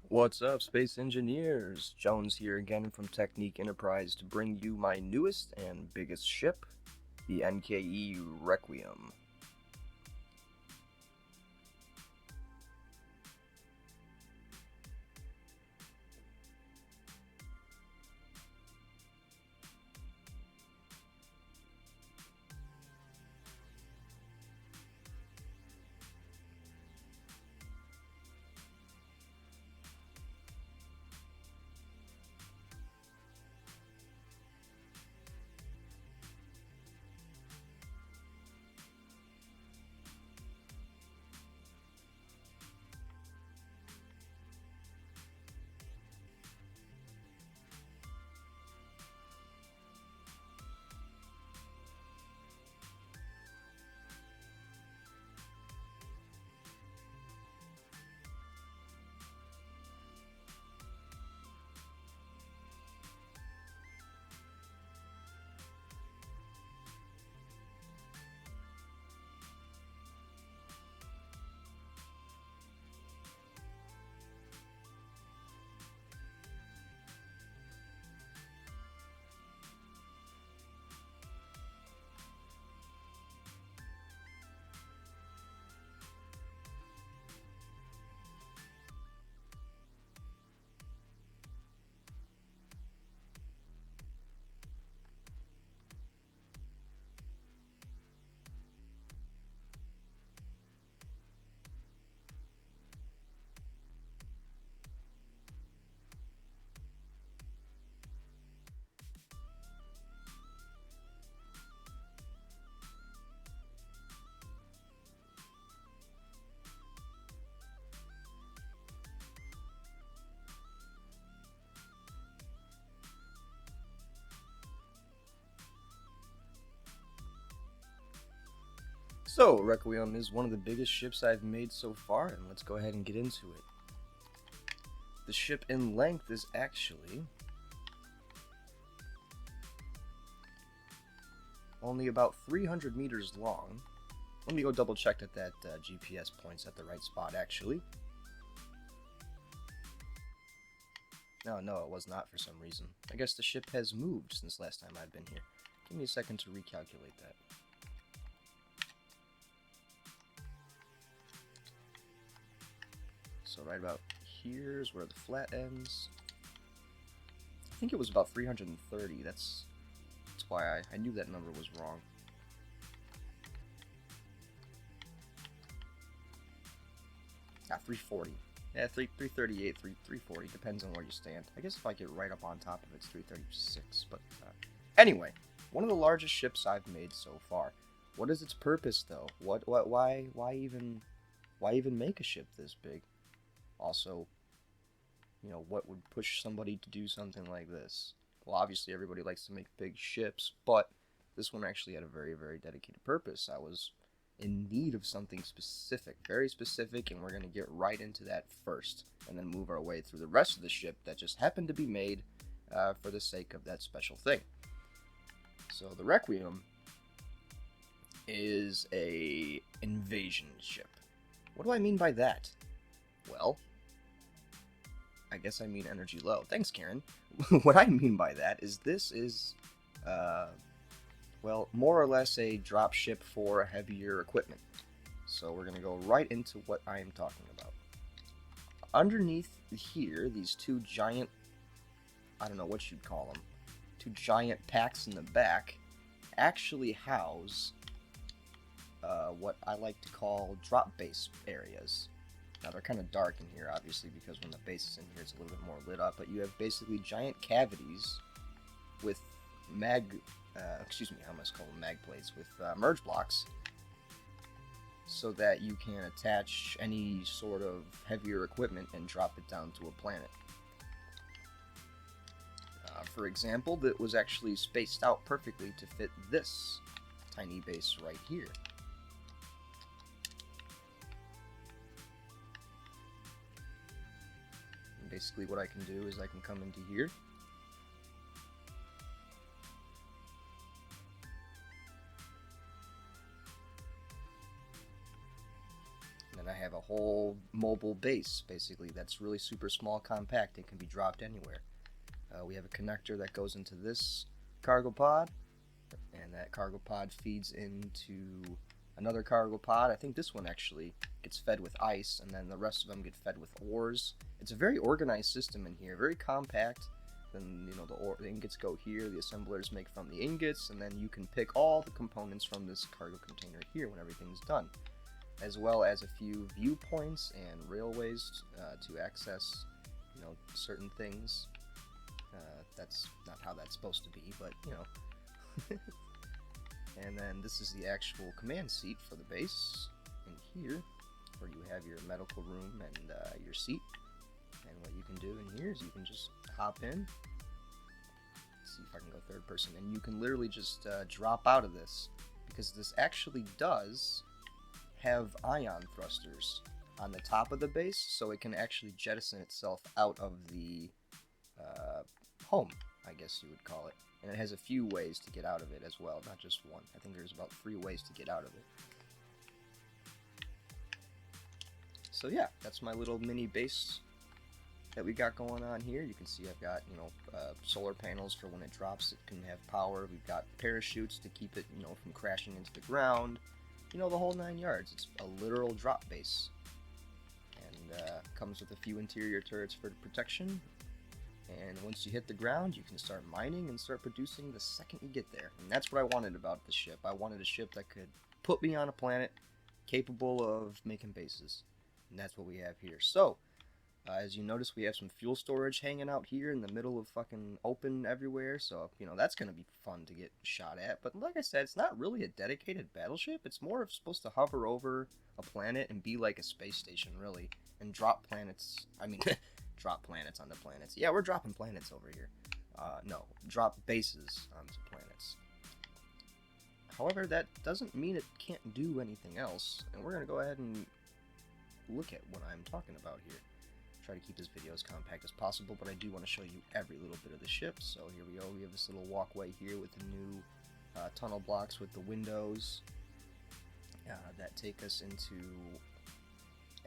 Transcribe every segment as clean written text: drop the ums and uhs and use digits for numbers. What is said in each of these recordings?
What's up, space engineers? Jones here again from Technique Enterprise to bring you my newest and biggest ship, the NKE Requiem. So, Requiem is one of the biggest ships I've made so far, and let's go ahead and get into it. The ship in length is actually only about 300 meters long. Let me go double check that GPS points at the right spot, actually. No, it was not for some reason. I guess the ship has moved since last time I've been here. Give me a second to recalculate that. So right about here's where the flat ends. I think it was about 330. That's why I knew that number was wrong. Ah, 340. Yeah, 338, 340, depends on where you stand. I guess if I get right up on top of it, it's 336. But anyway, one of the largest ships I've made so far. What is its purpose, though? Why even make a ship this big? Also, what would push somebody to do something like this? Well, obviously everybody likes to make big ships, but this one actually had a very, very dedicated purpose. I was in need of something specific, very specific, and we're going to get right into that first, and then move our way through the rest of the ship that just happened to be made for the sake of that special thing. So the Requiem is a invasion ship. What do I mean by that? Well, I guess I mean energy low. Thanks, Karen. What I mean by that is this is, well, more or less a drop ship for heavier equipment. So we're going to go right into what I am talking about. Underneath here, these two giant, I don't know what you'd call them, two giant packs in the back actually house what I like to call drop base areas. Now they're kind of dark in here, obviously, because when the base is in here, it's a little bit more lit up. But you have basically giant cavities with I almost call them mag plates with merge blocks, so that you can attach any sort of heavier equipment and drop it down to a planet. For example, that was actually spaced out perfectly to fit this tiny base right here. Basically what I can do is I can come into here, and then I have a whole mobile base, basically, that's really super small, compact. It can be dropped anywhere. We have a connector that goes into this cargo pod, and that cargo pod feeds into another cargo pod. I think this one actually gets fed with ice, and then the rest of them get fed with ores. It's a very organized system in here, very compact. Then, you know, the ingots go here, the assemblers make from the ingots, and then you can pick all the components from this cargo container here when everything's done, as well as a few viewpoints and railways to access, you know, certain things. That's not how that's supposed to be, but, you know. And then this is the actual command seat for the base in here, where you have your medical room and your seat. And what you can do in here is you can just hop in. Let's see if I can go third person, and you can literally just drop out of this, because this actually does have ion thrusters on the top of the base, so it can actually jettison itself out of the home, I guess you would call it. And it has a few ways to get out of it as well, not just one. I think there's about 3 ways to get out of it. So yeah, that's my little mini base that we got going on here. You can see I've got, you know, solar panels for when it drops, it can have power. We've got parachutes to keep it, you know, from crashing into the ground. You know, the whole 9 yards. It's a literal drop base. And comes with a few interior turrets for protection. And once you hit the ground, you can start mining and start producing the second you get there. And that's what I wanted about the ship. I wanted a ship that could put me on a planet capable of making bases. And that's what we have here. So, as you notice, we have some fuel storage hanging out here in the middle of fucking open everywhere. So, you know, that's going to be fun to get shot at. But like I said, it's not really a dedicated battleship. It's more of supposed to hover over a planet and be like a space station, really. And drop planets. I mean... drop planets onto planets. Yeah, we're dropping planets over here. No, drop bases onto planets. However, that doesn't mean it can't do anything else, and we're going to go ahead and look at what I'm talking about here. Try to keep this video as compact as possible, but I do want to show you every little bit of the ship. So here we go. We have this little walkway here with the new tunnel blocks with the windows that take us into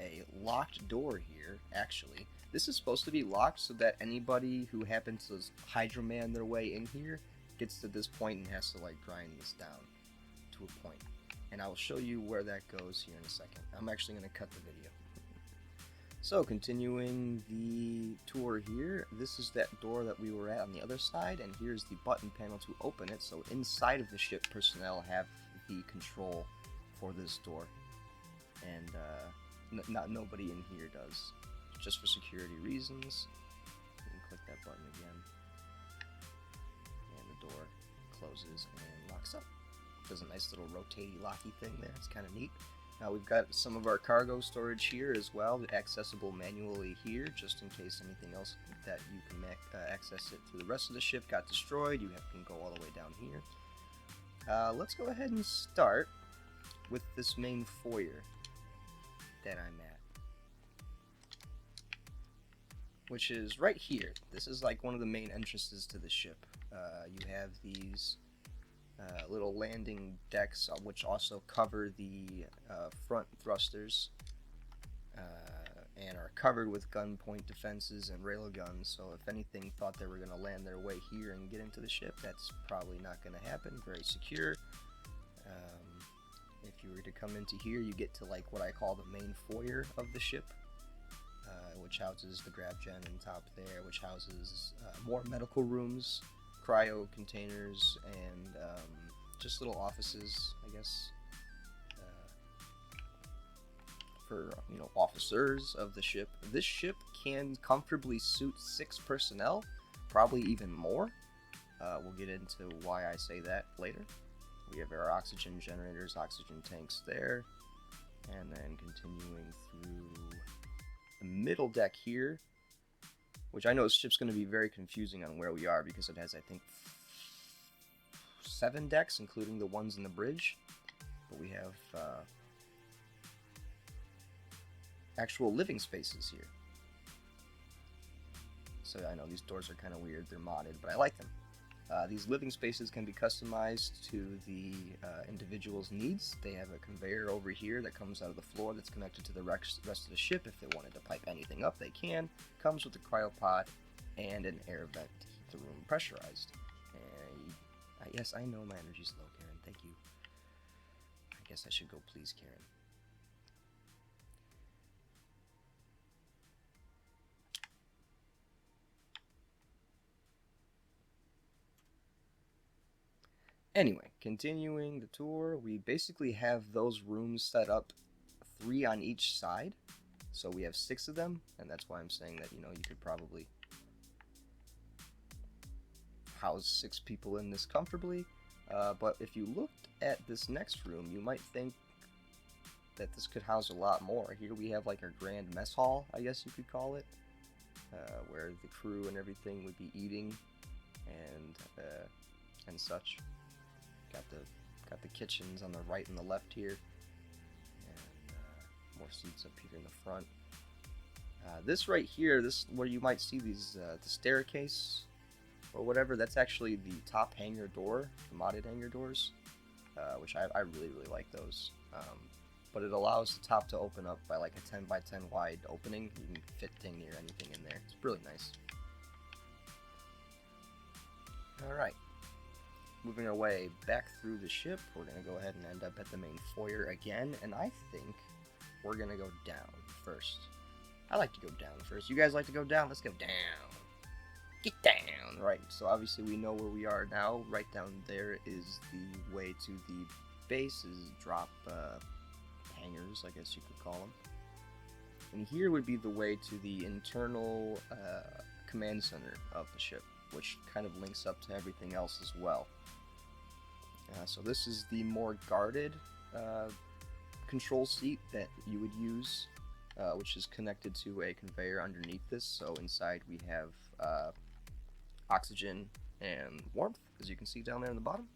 a locked door here, actually. This is supposed to be locked so that anybody who happens to hydroman their way in here gets to this point and has to, like, grind this down to a point. And I will show you where that goes here in a second. I'm actually going to cut the video. So, continuing the tour here, this is that door that we were at on the other side, and here's the button panel to open it. So inside of the ship, personnel have the control for this door. And, not nobody in here does. Just for security reasons. You can click that button again. And the door closes and locks up. Does a nice little rotatey locky thing there. It's kind of neat. Now we've got some of our cargo storage here as well, accessible manually here, just in case anything else that you can access it through the rest of the ship got destroyed. You can go all the way down here. Let's go ahead and start with this main foyer that I'm at, which is right here. This is like one of the main entrances to the ship. You have these little landing decks, which also cover the front thrusters and are covered with gun point defenses and railguns. So if anything thought they were going to land their way here and get into the ship, that's probably not going to happen. Very secure. If you were to come into here, you get to like what I call the main foyer of the ship, which houses the grab gen on top there, which houses more medical rooms, cryo containers, and just little offices, I guess, for, you know, officers of the ship. This ship can comfortably suit 6 personnel, probably even more. We'll get into why I say that later. We have our oxygen generators, oxygen tanks there, and then continuing through the middle deck here, which I know this ship's going to be very confusing on where we are because it has, I think, 7 decks, including the ones in the bridge. But we have actual living spaces here. So I know these doors are kind of weird, they're modded, but I like them. These living spaces can be customized to the individual's needs. They have a conveyor over here that comes out of the floor that's connected to the rest of the ship. If they wanted to pipe anything up, they can. Comes with a cryopod and an air vent to keep the room pressurized. And yes, I know my energy's low, Karen. Thank you. I guess I should go please, Karen. Anyway, continuing the tour, we basically have those rooms set up 3 on each side. So we have 6 of them, and that's why I'm saying that, you know, you could probably house 6 people in this comfortably. But if you looked at this next room, you might think that this could house a lot more. Here we have like our grand mess hall, I guess you could call it, where the crew and everything would be eating and such. Got the kitchens on the right and the left here, and more seats up here in the front. This right here, this where you might see these the staircase or whatever, that's actually the top hangar door, the modded hangar doors, which I really like those. But it allows the top to open up by like a 10 by 10 wide opening. You can fit dang near anything in there. It's really nice. All right. Moving our way back through the ship, we're going to go ahead and end up at the main foyer again, and I think we're going to go down first. I like to go down first. You guys like to go down? Let's go down. Get down! Right, so obviously we know where we are now. Right down there is the way to the base's drop hangars, I guess you could call them. And here would be the way to the internal command center of the ship, which kind of links up to everything else as well. So this is the more guarded control seat that you would use, which is connected to a conveyor underneath this. So inside we have oxygen and warmth, as you can see down there in the bottom,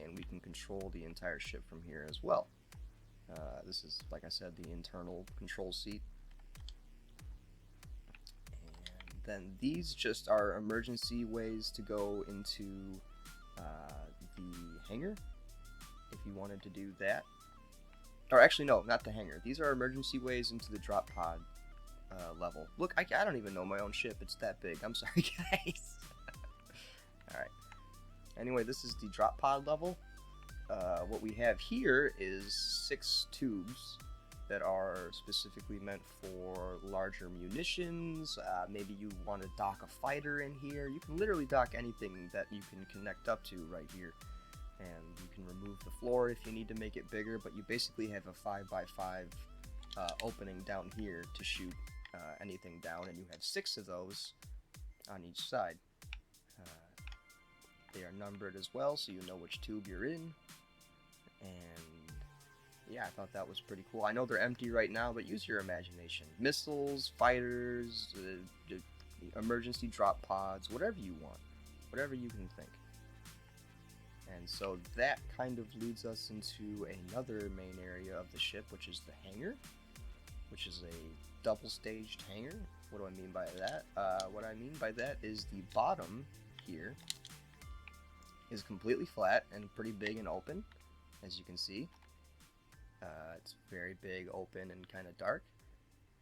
and we can control the entire ship from here as well. This is, like I said, the internal control seat. And then these just are emergency ways to go into the hangar, if you wanted to do that. Or actually, no, not the hangar. These are emergency ways into the drop pod level. Look, I don't even know my own ship. It's that big. I'm sorry, guys. Alright. Anyway, this is the drop pod level. What we have here is 6 tubes that are specifically meant for larger munitions. Maybe you want to dock a fighter in here. You can literally dock anything that you can connect up to right here. And you can remove the floor if you need to make it bigger, but you basically have a 5x5 opening down here to shoot anything down, and you have 6 of those on each side. They are numbered as well, so you know which tube you're in. And yeah, I thought that was pretty cool. I know they're empty right now, but use your imagination. Missiles, fighters, emergency drop pods, whatever you want. Whatever you can think. And so that kind of leads us into another main area of the ship, which is the hangar, which is a double-staged hangar. What do I mean by that? What I mean by that is the bottom here is completely flat and pretty big and open, as you can see. It's very big, open, and kind of dark.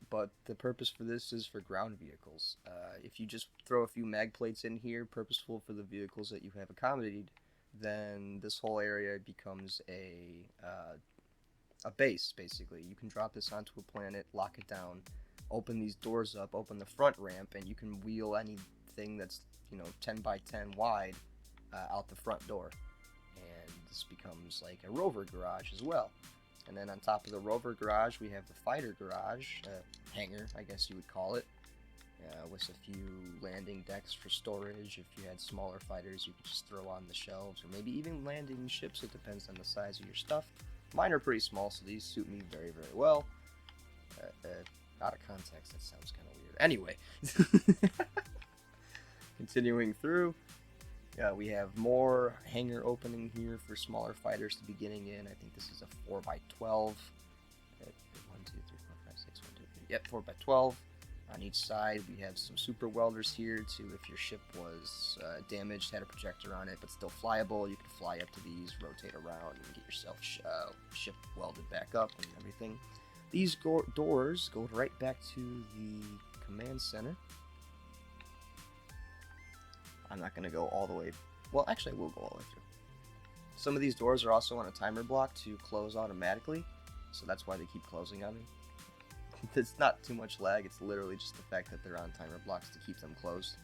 But the purpose for this is for ground vehicles. If you just throw a few mag plates in here, purposeful for the vehicles that you have accommodated, then this whole area becomes a base, basically. You can drop this onto a planet, lock it down, open these doors up, open the front ramp, and you can wheel anything that's, 10 by 10 wide out the front door. And this becomes like a rover garage as well. And then on top of the rover garage, we have the fighter garage, hangar, I guess you would call it, with a few landing decks for storage. If you had smaller fighters, you could just throw on the shelves, or maybe even landing ships. It depends on the size of your stuff. Mine are pretty small, so these suit me very, very well. Out of context, that sounds kind of weird. Anyway, continuing through, we have more hangar opening here for smaller fighters to be getting in. I think this is a 4x12. 1, 2, 3, 4, 5, 6, 1, 2, 3. Yep, 4x12. On each side, we have some super welders here to, if your ship was damaged, had a projector on it, but still flyable, you can fly up to these, rotate around, and get yourself ship welded back up and everything. These doors go right back to the command center. I'm not going to go all the way. Well, actually, I will go all the way through. Some of these doors are also on a timer block to close automatically, so that's why they keep closing on me. It's not too much lag, it's literally just the fact that they're on timer blocks to keep them closed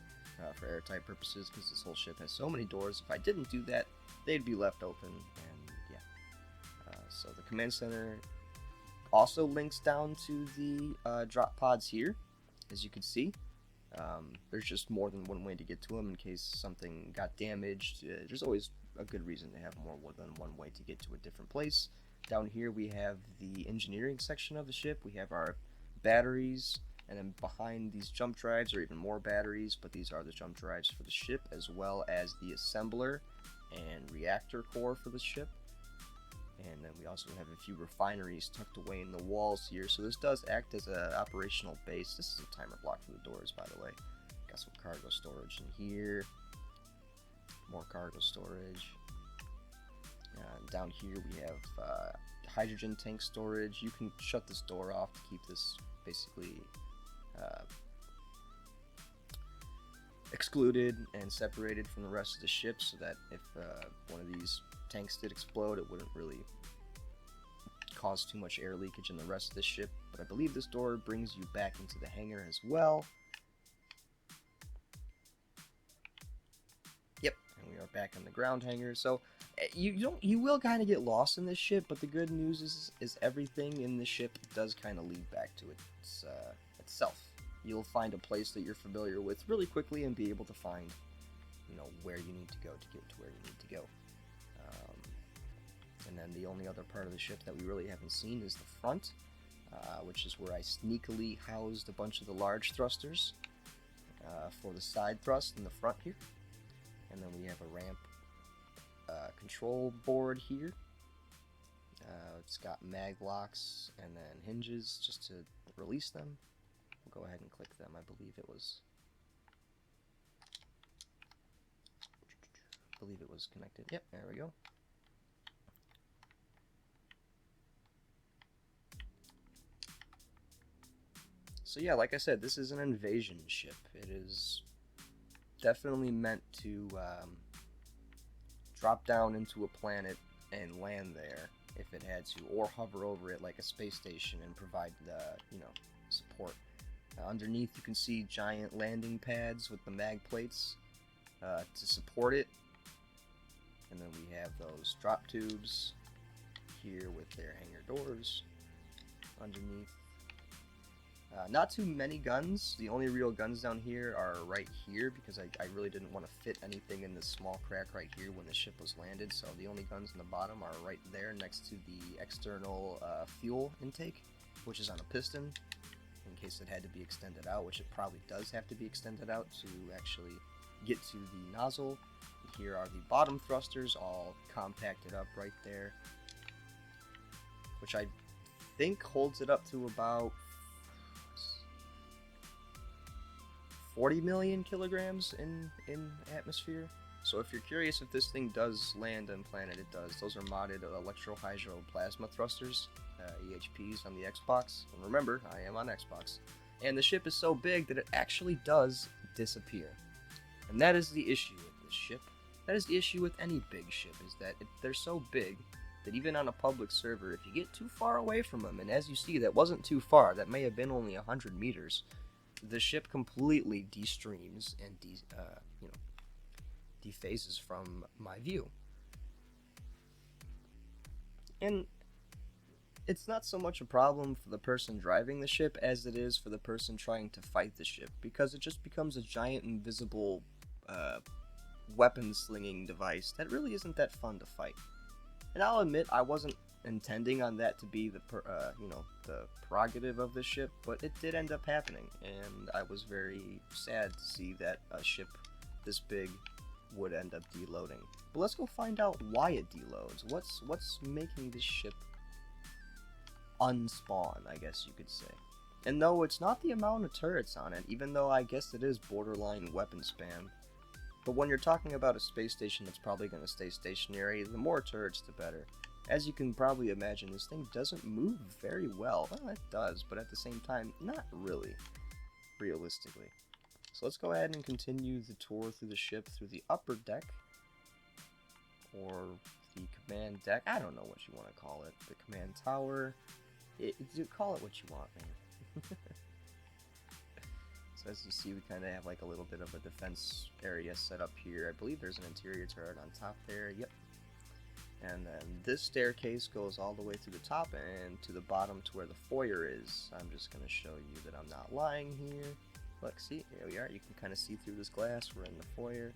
for airtight purposes, because this whole ship has so many doors. If I didn't do that, they'd be left open, and yeah. So the command center also links down to the drop pods here, as you can see. There's just more than one way to get to them in case something got damaged. There's always a good reason to have more than one way to get to a different place. Down here we have the engineering section of the ship. We have our batteries, and then behind these jump drives are even more batteries, but these are the jump drives for the ship, as well as the assembler and reactor core for the ship. And then we also have a few refineries tucked away in the walls here, so this does act as an operational base. This is a timer block for the doors, by the way. Got some cargo storage in here, more cargo storage. Down here we have hydrogen tank storage. You can shut this door off to keep this basically excluded and separated from the rest of the ship, so that if one of these tanks did explode, it wouldn't really cause too much air leakage in the rest of the ship. But I believe this door brings you back into the hangar as well. Yep, and we are back in the ground hangar. So you will kind of get lost in this ship, but the good news is everything in the ship does kind of lead back to itself. You'll find a place that you're familiar with really quickly and be able to find, where you need to go to get to where you need to go. And then the only other part of the ship that we really haven't seen is the front, which is where I sneakily housed a bunch of the large thrusters for the side thrust in the front here. And then we have a ramp control board here. It's got mag locks and then hinges just to release them. We'll go ahead and click them. I believe it was connected. Yep, there we go. So yeah, like I said, this is an invasion ship. It is definitely meant to drop down into a planet and land there if it had to, or hover over it like a space station and provide support. Underneath you can see giant landing pads with the mag plates to support it, and then we have those drop tubes here with their hangar doors underneath. Not too many guns. The only real guns down here are right here, because I really didn't want to fit anything in this small crack right here when the ship was landed, so the only guns in the bottom are right there next to the external fuel intake, which is on a piston, in case it had to be extended out, which it probably does have to be extended out to actually get to the nozzle. Here are the bottom thrusters, all compacted up right there, which I think holds it up to about 40 million kilograms in atmosphere. So if you're curious if this thing does land on planet, it does. Those are modded electro-hydro-plasma thrusters, EHPs, on the Xbox. And remember, I am on Xbox. And the ship is so big that it actually does disappear. And that is the issue with this ship. That is the issue with any big ship, is that they're so big that even on a public server, if you get too far away from them, and as you see, that wasn't too far, that may have been only 100 meters, the ship completely de-streams and dephases from my view. And it's not so much a problem for the person driving the ship as it is for the person trying to fight the ship, because it just becomes a giant invisible weapon slinging device that really isn't that fun to fight. And I'll admit, I wasn't intending on that to be the prerogative of the ship, but it did end up happening, and I was very sad to see that a ship this big would end up deloading. But let's go find out why it deloads. What's making this ship unspawn, I guess you could say. And no, it's not the amount of turrets on it, even though I guess it is borderline weapon spam. But when you're talking about a space station that's probably going to stay stationary, the more turrets the better. As you can probably imagine, this thing doesn't move very well. Well, it does, but at the same time, not really, realistically. So let's go ahead and continue the tour through the ship through the upper deck, or the command deck. I don't know what you want to call it. The command tower. Call it what you want, man. So as you see, we kind of have like a little bit of a defense area set up here. I believe there's an interior turret on top there. Yep. And then this staircase goes all the way to the top and to the bottom to where the foyer is. I'm just going to show you that I'm not lying here. Look, see, here we are. You can kind of see through this glass. We're in the foyer.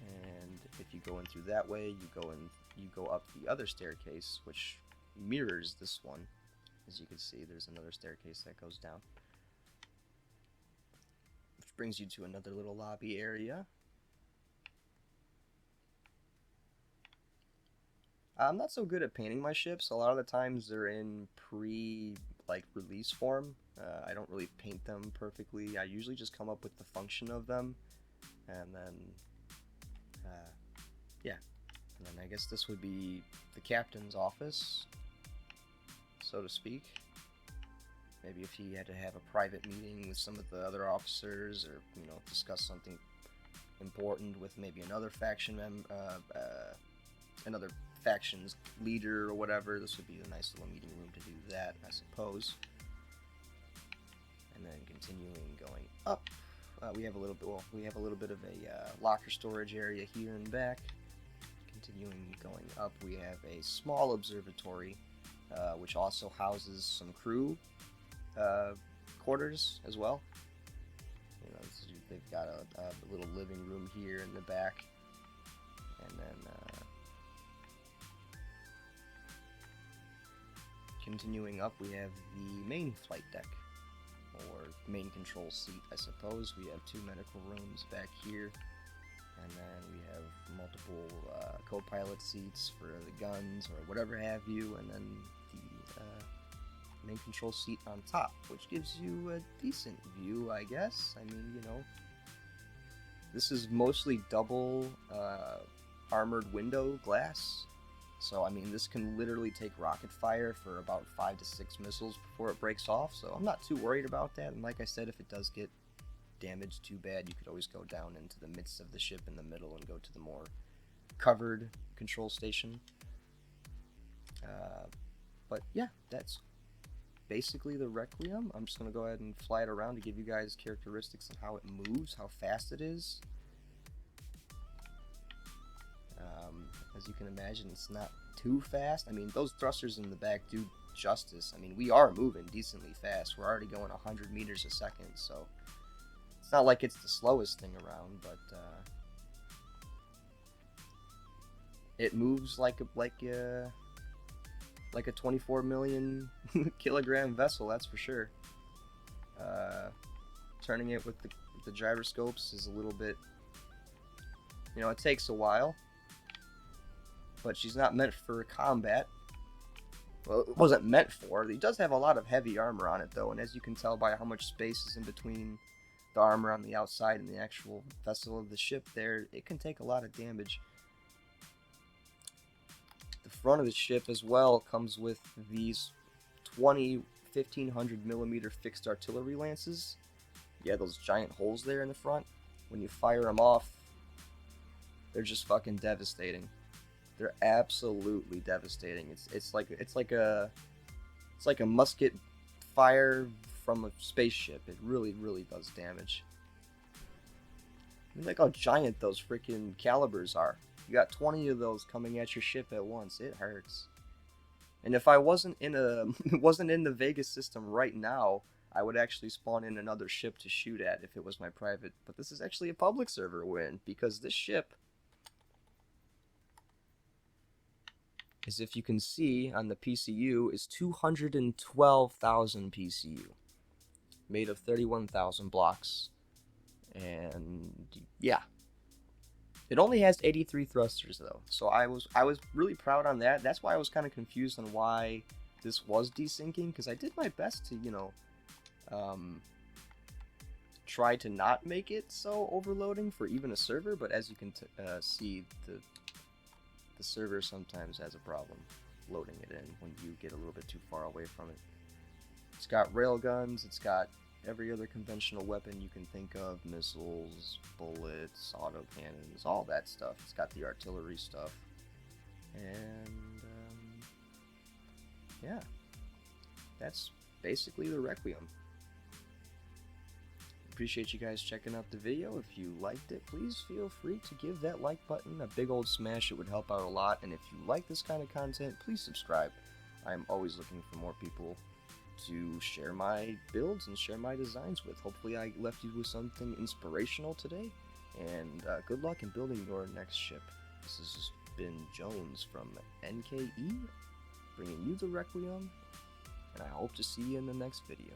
And if you go in through that way, you go up the other staircase, which mirrors this one. As you can see, there's another staircase that goes down, which brings you to another little lobby area. I'm not so good at painting my ships. A lot of the times they're in release form. I don't really paint them perfectly. I usually just come up with the function of them, and then yeah. And then I guess this would be the captain's office, so to speak. Maybe if he had to have a private meeting with some of the other officers, or discuss something important with maybe another faction another faction's leader or whatever, this would be a nice little meeting room to do that, I suppose. And then continuing going up, we have a little bit of a locker storage area here in back. Continuing going up, we have a small observatory, which also houses some crew quarters as well. They've got a little living room here in the back, and then continuing up, we have the main flight deck, or main control seat, I suppose. We have 2 medical rooms back here, and then we have multiple co-pilot seats for the guns or whatever have you, and then the main control seat on top, which gives you a decent view, I guess. I mean, this is mostly double armored window glass. So, I mean, this can literally take rocket fire for about 5 to 6 missiles before it breaks off, so I'm not too worried about that. And like I said, if it does get damaged too bad, you could always go down into the midst of the ship in the middle and go to the more covered control station. But yeah, that's basically the Requiem. I'm just going to go ahead and fly it around to give you guys characteristics of how it moves, how fast it is. As you can imagine, it's not too fast. I mean, those thrusters in the back do justice. I mean, we are moving decently fast. We're already going 100 meters a second, so it's not like it's the slowest thing around, but it moves like a 24 million kilogram vessel, that's for sure. Turning it with the gyroscopes is a little bit, it takes a while. But she's not meant for combat. Well, it wasn't meant for. It does have a lot of heavy armor on it, though, and as you can tell by how much space is in between the armor on the outside and the actual vessel of the ship there, it can take a lot of damage. The front of the ship as well comes with these 20 1500 millimeter fixed artillery lances. Yeah, those giant holes there in the front. When you fire them off, they're just fucking devastating. They're absolutely devastating. It's like a musket fire from a spaceship. It really does damage. Look how giant those freaking calibers are. You got 20 of those coming at your ship at once. It hurts. And if I wasn't in the Vegas system right now, I would actually spawn in another ship to shoot at if it was my private. But this is actually a public server win, because this ship, as if you can see on the PCU, is 212,000 PCU, made of 31,000 blocks, and yeah, it only has 83 thrusters though. So I was really proud on that. That's why I was kind of confused on why this was desyncing, because I did my best to try to not make it so overloading for even a server, but as you can see, the server sometimes has a problem loading it in when you get a little bit too far away from it. It's got railguns, it's got every other conventional weapon you can think of, missiles, bullets, autocannons, all that stuff. It's got the artillery stuff. And, yeah. That's basically the Requiem. Appreciate you guys checking out the video. If you liked it, please feel free to give that like button a big old smash. It would help out a lot. And if you like this kind of content, please subscribe. I'm always looking for more people to share my builds and share my designs with. Hopefully I left you with something inspirational today. And good luck in building your next ship. This has just been Jones from NKE, bringing you the Requiem. And I hope to see you in the next video.